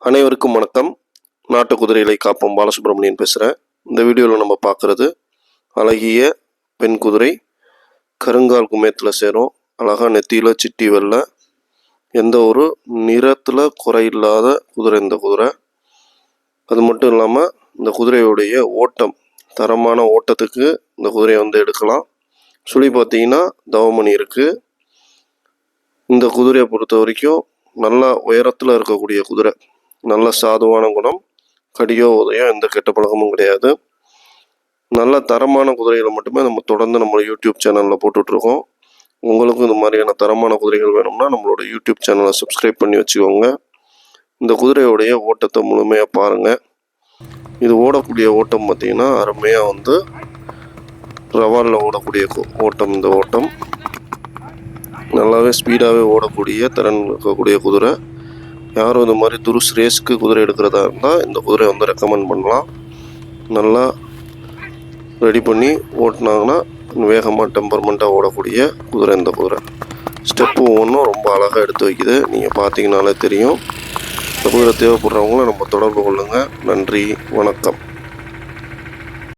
அனைவருக்கும் வணக்கம். நாட்டு குதிரைகளை காப்போம் பாலசுப்ரமணியன் பேசுகிறேன். இந்த வீடியோவில் நம்ம பார்க்குறது அழகிய பெண் குதிரை. கருங்கால் குமையத்தில் சேரும். அழகாக நெத்தியில் சிட்டி வெள்ளை, எந்த ஒரு நிறத்தில் குறையில்லாத குதிரை இந்த குதிரை. அது மட்டும் இல்லாமல் இந்த குதிரையுடைய ஓட்டம், தரமான ஓட்டத்துக்கு இந்த குதிரையை எடுக்கலாம். சுழி பார்த்தீங்கன்னா தவமணி இருக்குது. இந்த குதிரையை பொறுத்த வரைக்கும் நல்லா உயரத்தில் இருக்கக்கூடிய குதிரை. நல்ல சாதுவான குணம், கடியோ உதயோ எந்த கெட்ட பழக்கமும் கிடையாது. நல்ல தரமான குதிரைகளை மட்டுமே நம்ம தொடர்ந்து நம்ம யூடியூப் சேனலில் போட்டுட்ருக்கோம். உங்களுக்கும் இந்த மாதிரியான தரமான குதிரைகள் வேணும்னா நம்மளோட யூடியூப் சேனலை சப்ஸ்கிரைப் பண்ணி வச்சுக்கோங்க. இந்த குதிரையுடைய ஓட்டத்தை முழுமையாக பாருங்கள். இது ஓடக்கூடிய ஓட்டம் பார்த்திங்கன்னா அருமையாக ரவாலில் ஓடக்கூடிய ஓட்டம். இந்த ஓட்டம் நல்லாவே ஸ்பீடாகவே ஓடக்கூடிய திறன் இருக்கக்கூடிய குதிரை. யாரும் இந்த மாதிரி துருஸ் ரேஸ்க்கு குதிரை எடுக்கிறதா இருந்தால் இந்த குதிரையை ரெக்கமெண்ட் பண்ணலாம். நல்லா ரெடி பண்ணி ஓட்டினாங்கன்னா வேகமாக டெம்பர்மெண்ட்டாக ஓடக்கூடிய குதிரை இந்த குதிரை. ஸ்டெப்பு ஒவ்வொன்றும் ரொம்ப அழகாக எடுத்து வைக்குது. நீங்கள் பார்த்தீங்கனாலே தெரியும். இந்த குதிரை தேவைப்படுறவங்கள நம்ம தொடர்பு கொள்ளுங்கள். நன்றி, வணக்கம்.